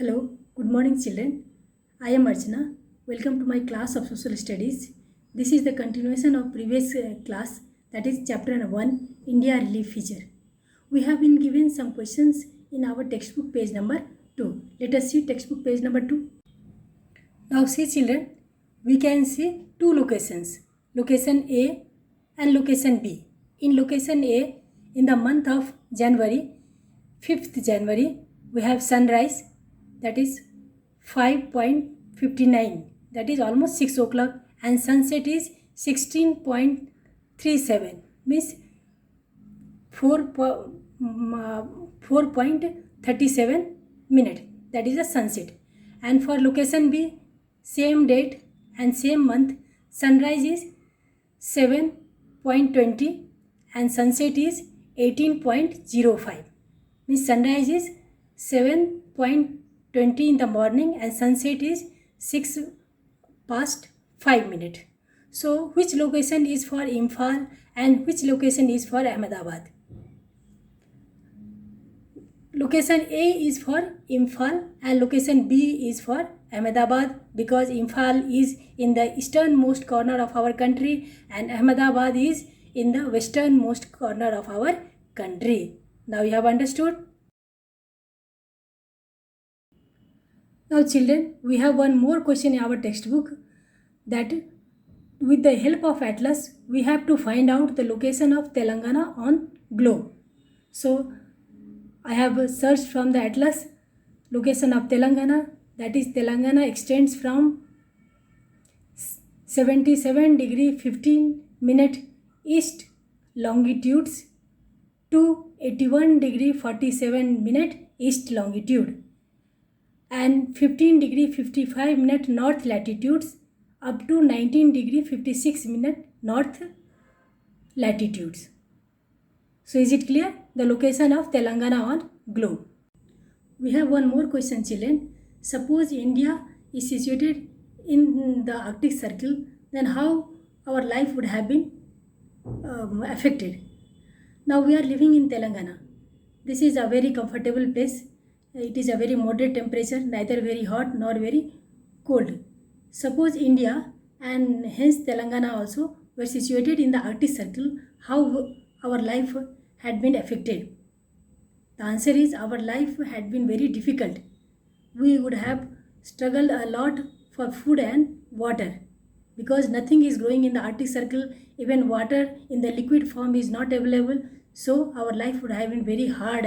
Hello, good morning children. I am Archana. Welcome to my class of social studies. This is the continuation of previous class, that is chapter 1, India relief feature. We have been given some questions in our textbook page number 2. Let us see textbook page number 2. Now see children, we can see two locations, location A and location B. In location A, in the month of January, 5th January, we have sunrise, that is 5:59, that is almost 6 o'clock, and sunset is 16:37, means 4.37 minute, that is a sunset. And for location B, same date and same month, sunrise is 7:20 and sunset is 18:05, means sunrise is 7:20 in the morning and sunset is 6 past 5 minutes. So which location is for Imphal and which location is for Ahmedabad? Location A is for Imphal and location B is for Ahmedabad, because Imphal is in the easternmost corner of our country and Ahmedabad is in the westernmost corner of our country. Now you have understood? Now children, we have one more question in our textbook, that with the help of atlas, we have to find out the location of Telangana on globe. So I have searched from the atlas location of Telangana, that is Telangana extends from 77 degree 15 minute east longitudes to 81 degree 47 minute east longitude and 15 degree 55 minute north latitudes up to 19 degree 56 minute north latitudes. So is it clear? The location of Telangana on globe. We have one more question children. Suppose India is situated in the Arctic Circle, then how our life would have been affected? Now we are living in Telangana. This is a very comfortable place. It is a very moderate temperature, neither very hot nor very cold. Suppose India and hence Telangana also were situated in the Arctic Circle, how our life had been affected? The answer is our life had been very difficult. We would have struggled a lot for food and water, because nothing is growing in the Arctic Circle, even water in the liquid form is not available, so our life would have been very hard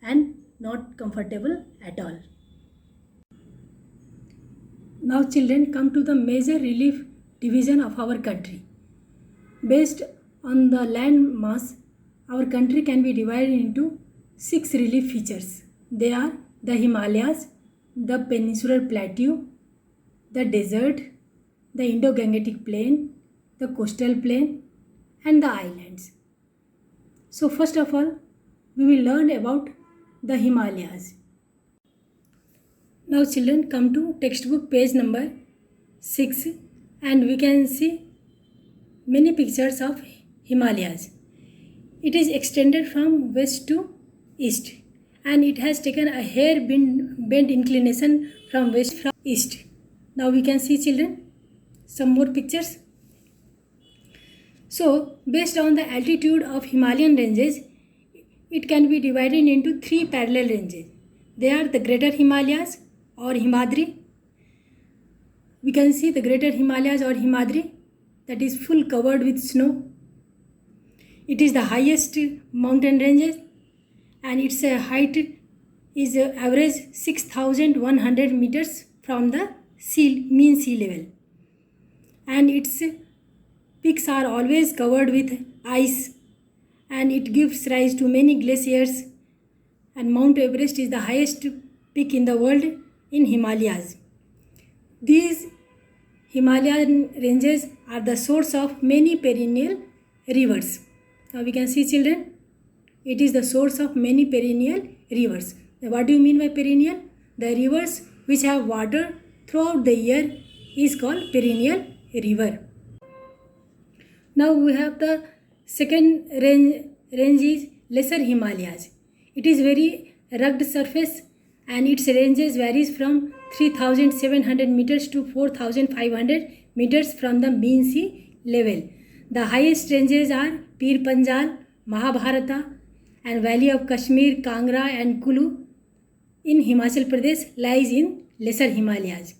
and not comfortable at all. Now children, come to the major relief division of our country. Based on the land mass, our country can be divided into 6 relief features. They are the Himalayas, the Peninsular Plateau, the desert, the Indo-Gangetic Plain, the coastal plain and the islands. So first of all, we will learn about the Himalayas. Now children, come to textbook page number 6 and we can see many pictures of Himalayas. It is extended from west to east and it has taken a hair bent inclination from west from east. Now we can see children some more pictures. So based on the altitude of Himalayan ranges, it can be divided into 3 parallel ranges. They are the Greater Himalayas or Himadri. We can see the Greater Himalayas or Himadri, that is full covered with snow. It is the highest mountain ranges and its height is average 6,100 meters from the mean sea level. And its peaks are always covered with ice and it gives rise to many glaciers, and Mount Everest is the highest peak in the world in Himalayas. These Himalayan ranges are the source of many perennial rivers. Now we can see children, it is the source of many perennial rivers. Now what do you mean by perennial? The rivers which have water throughout the year is called perennial river. Now we have the second range is Lesser Himalayas. It is very rugged surface and its ranges varies from 3,700 meters to 4,500 meters from the mean sea level. The highest ranges are Pir Panjal, Mahabharata, and Valley of Kashmir, Kangra, and Kulu in Himachal Pradesh lies in Lesser Himalayas.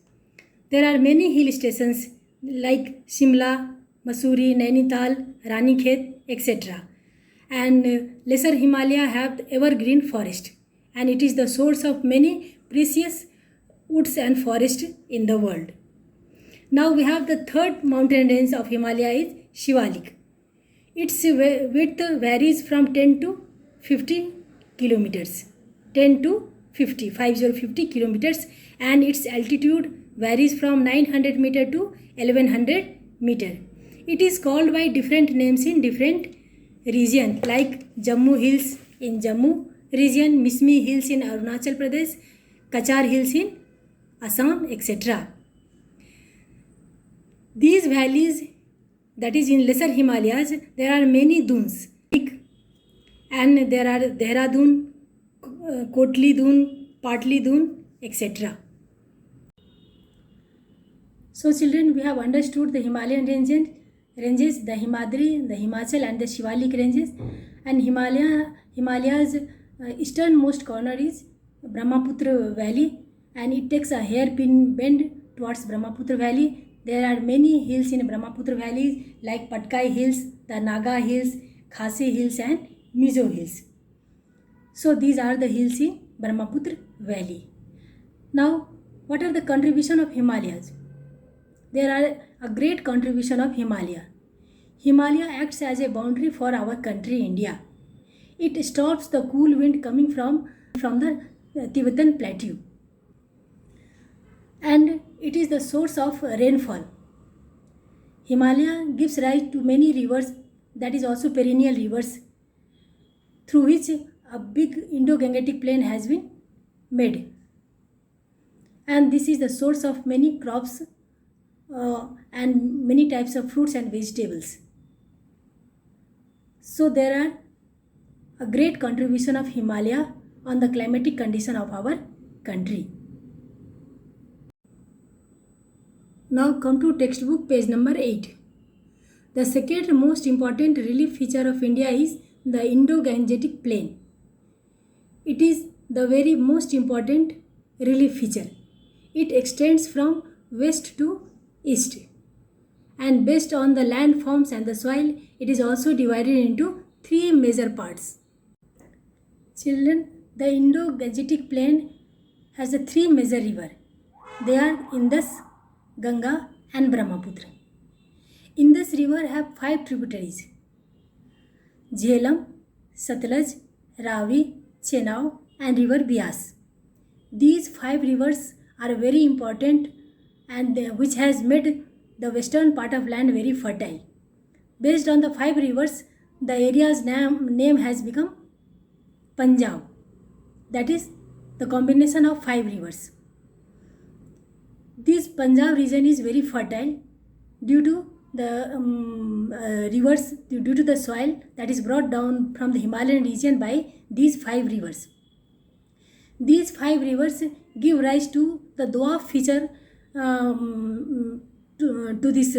There are many hill stations like Shimla, Mussoorie, Nainital, Ranikhet, etc. And Lesser Himalaya have evergreen forest, and it is the source of many precious woods and forests in the world. Now we have the third mountain range of Himalaya is Shivalik. Its width varies from 10 to 50 kilometers. 10 to 50 kilometers, and its altitude varies from 900 meter to 1100 meter. It is called by different names in different region, like Jammu Hills in Jammu region, Mismi Hills in Arunachal Pradesh, Kachar Hills in Assam, etc. These valleys, that is in Lesser Himalayas, there are many dunes, and there are Dehradun, Kotli Dun, Patli Dun, etc. So children, we have understood the Himalayan ranges, the Himadri, the Himachal, and the Shivalik ranges. And Himalaya's easternmost corner is Brahmaputra Valley, and it takes a hairpin bend towards Brahmaputra Valley. There are many hills in Brahmaputra Valley like Patkai Hills, the Naga Hills, Khasi Hills, and Mizo Hills. So these are the hills in Brahmaputra Valley. Now, what are the contribution of Himalayas? There are a great contribution of Himalaya. Himalaya acts as a boundary for our country India. It stops the cool wind coming from the Tibetan plateau, and it is the source of rainfall. Himalaya gives rise to many rivers, that is also perennial rivers, through which a big Indo-Gangetic plain has been made. And this is the source of many crops and many types of fruits and vegetables. So there are a great contribution of Himalaya on the climatic condition of our country. Now come to textbook page number 8. The second most important relief feature of India is the Indo-Gangetic plain. It is the very most important relief feature. It extends from west to east, and based on the landforms and the soil, it is also divided into 3 major parts. Children, the Indo-Gangetic plain has the 3 major rivers. They are Indus, Ganga, and Brahmaputra. Indus river have 5 tributaries: Jhelum, Satluj, Ravi, Chenab, and river Bias. These 5 rivers are very important, and which has made the western part of land very fertile. Based on the 5 rivers, the area's name has become Punjab. That is the combination of 5 rivers. This Punjab region is very fertile due to the rivers, due to the soil that is brought down from the Himalayan region by these 5 rivers. These 5 rivers give rise to the Doab feature to this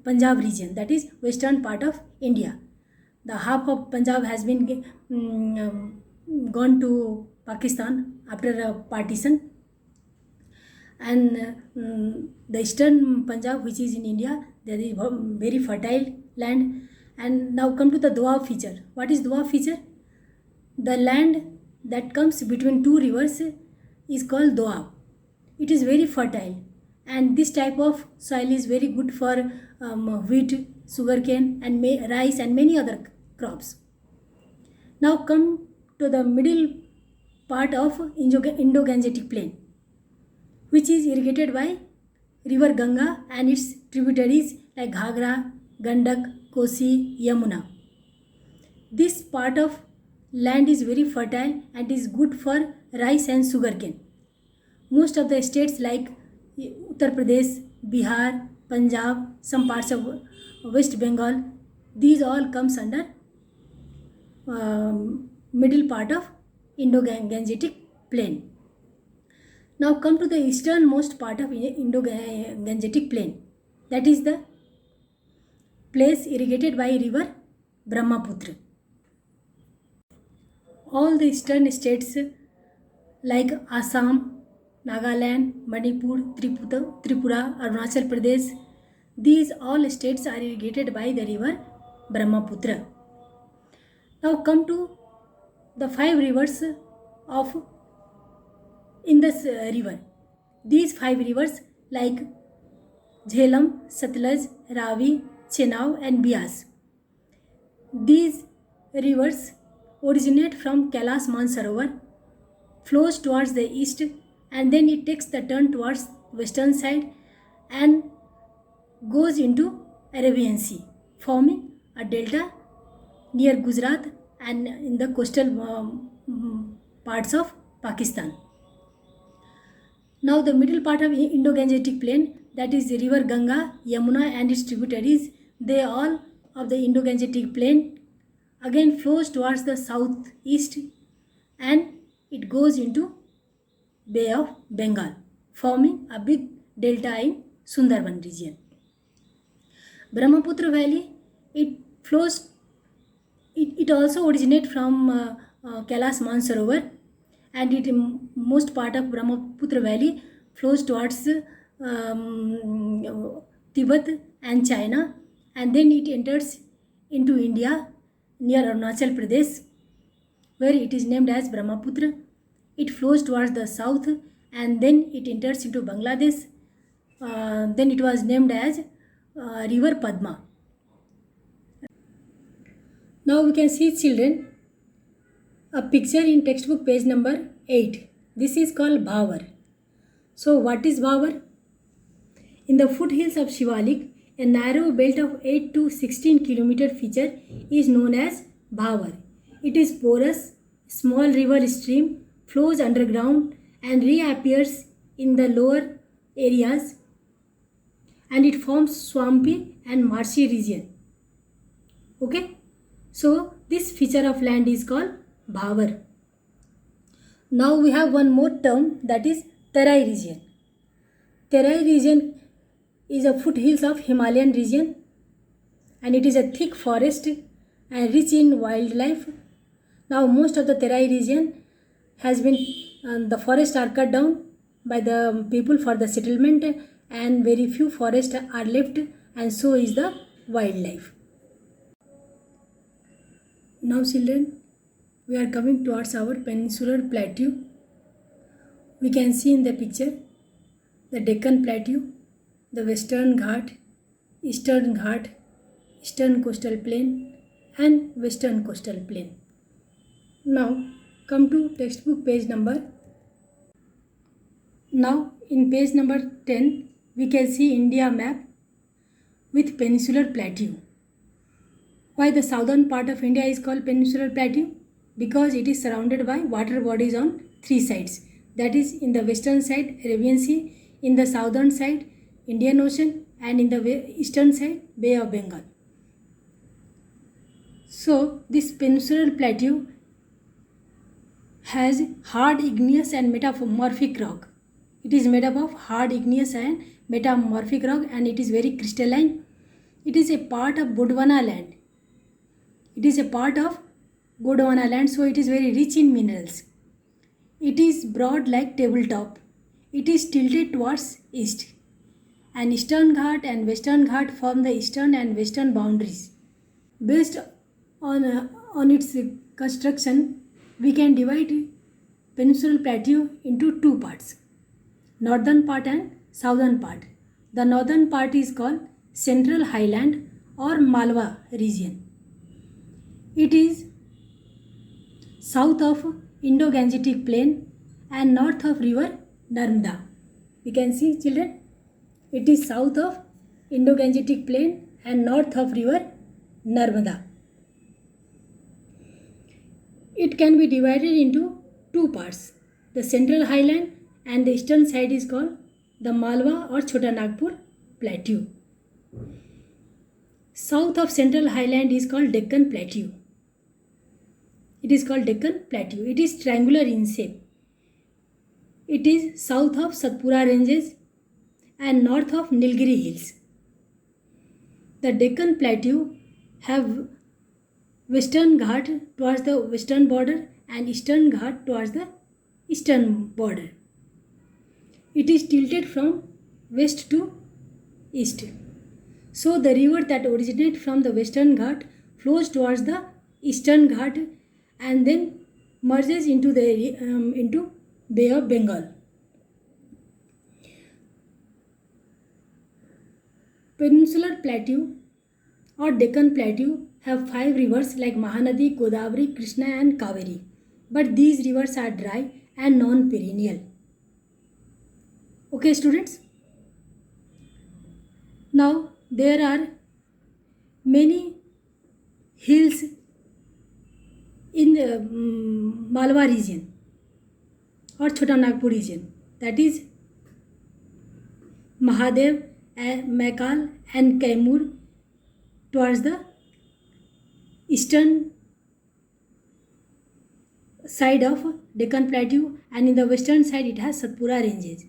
Punjab region, that is western part of India. The half of Punjab has been gone to Pakistan after a partition, and the eastern Punjab, which is in India, there is very fertile land. And now come to the Doab feature. What is Doab feature? The land that comes between 2 rivers is called Doab. It is very fertile, and this type of soil is very good for wheat, sugarcane, and rice, and many other crops. Now come to the middle part of Indo-Gangetic plain, which is irrigated by river Ganga and its tributaries like Ghagra, Gandak, Kosi, Yamuna. This part of land is very fertile and is good for rice and sugarcane. Most of the states like Uttar Pradesh, Bihar, Punjab, some parts of West Bengal, these all comes under middle part of Indo-Gangetic plain. Now come to the easternmost part of Indo-Gangetic plain. That is the place irrigated by river Brahmaputra. All the eastern states like Assam, Nagaland, Manipur, Tripura, Arunachal Pradesh, these all states are irrigated by the river Brahmaputra. Now come to the 5 rivers of in this river. These 5 rivers like Jhelum, Satluj, Ravi, Chenab and Beas. These rivers originate from Kailash Mansarovar, flows towards the east, and then it takes the turn towards western side and goes into Arabian Sea, forming a delta near Gujarat and in the coastal parts of Pakistan. Now the middle part of Indo-Gangetic plain, that is the river Ganga, Yamuna and its tributaries, they all of the Indo-Gangetic plain again flows towards the southeast and it goes into Bay of Bengal, forming a big delta in Sundarban region. Brahmaputra Valley, it flows, it also originates from Kailash Mansarovar, and it most part of Brahmaputra Valley flows towards Tibet and China, and then it enters into India near Arunachal Pradesh, where it is named as Brahmaputra. It flows towards the south and then it enters into Bangladesh. Then it was named as river Padma. Now we can see, children, a picture in textbook page number 8. This is called Bhavar. So what is Bhavar? In the foothills of Shivalik, a narrow belt of 8 to 16 km feature is known as Bhavar. It is porous, small river stream, flows underground and reappears in the lower areas, and it forms swampy and marshy region. Okay, so this feature of land is called Bhavar. Now we have one more term, that is Tarai region. Tarai region is a foothills of Himalayan region, and it is a thick forest and rich in wildlife. Now most of the Tarai region has been, the forests are cut down by the people for the settlement, and very few forests are left, and so is the wildlife. Now children, we are coming towards our peninsular plateau. We can see in the picture the Deccan Plateau, the Western Ghat, Eastern Coastal Plain and Western Coastal Plain. Now come to textbook page number. Now in page number 10 we can see India map with peninsular plateau. Why the southern part of India is called peninsular plateau? Because it is surrounded by water bodies on 3 sides. That is, in the western side Arabian Sea, in the southern side Indian Ocean, and in the eastern side Bay of Bengal. So this peninsular plateau has hard igneous and metamorphic rock. It is made up of hard igneous and metamorphic rock, and it is very crystalline. It is a part of Gondwana land. So it is very rich in minerals. It is broad like tabletop. It is tilted towards east. And Eastern Ghat and Western Ghat form the eastern and western boundaries. Based on its construction, we can divide peninsular plateau into 2 parts, northern part and southern part. The northern part is called Central Highland or Malwa region. It is south of Indo-Gangetic plain and north of river Narmada. You can see, children, it is south of Indo-Gangetic plain and north of river Narmada. It can be divided into 2 parts. The Central Highland and the eastern side is called the Malwa or Chota Nagpur Plateau. South of Central Highland is called Deccan Plateau. It is called Deccan Plateau. It is triangular in shape. It is south of Satpura ranges and north of Nilgiri hills. The Deccan Plateau have Western Ghat towards the western border and Eastern Ghat towards the eastern border. It is tilted from west to east. So the river that originates from the Western Ghat flows towards the Eastern Ghat and then merges into Bay of Bengal. Peninsular Plateau or Deccan Plateau have 5 rivers like Mahanadi, Godavari, Krishna and Kaveri. But these rivers are dry and non-perennial. Okay students? Now there are many hills in the Malwa region or Chota Nagpur region, that is Mahadev, Maikal and Kaimur towards the eastern side of Deccan Plateau, and in the western side it has Satpura ranges.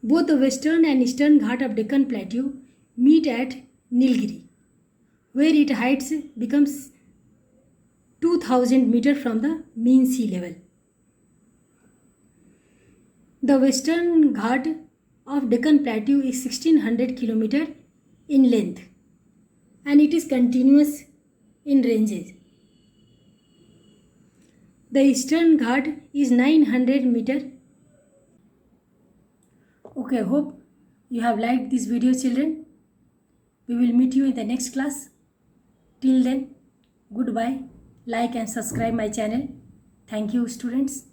Both the western and eastern Ghat of Deccan Plateau meet at Nilgiri, where its height becomes 2000 meters from the mean sea level. The western Ghat of Deccan Plateau is 1600 km in length and it is continuous in ranges. The eastern Ghat is 900 meters. Okay, hope you have liked this video, children. We will meet you in the next class. Till then, goodbye. Like and subscribe my channel. Thank you, students.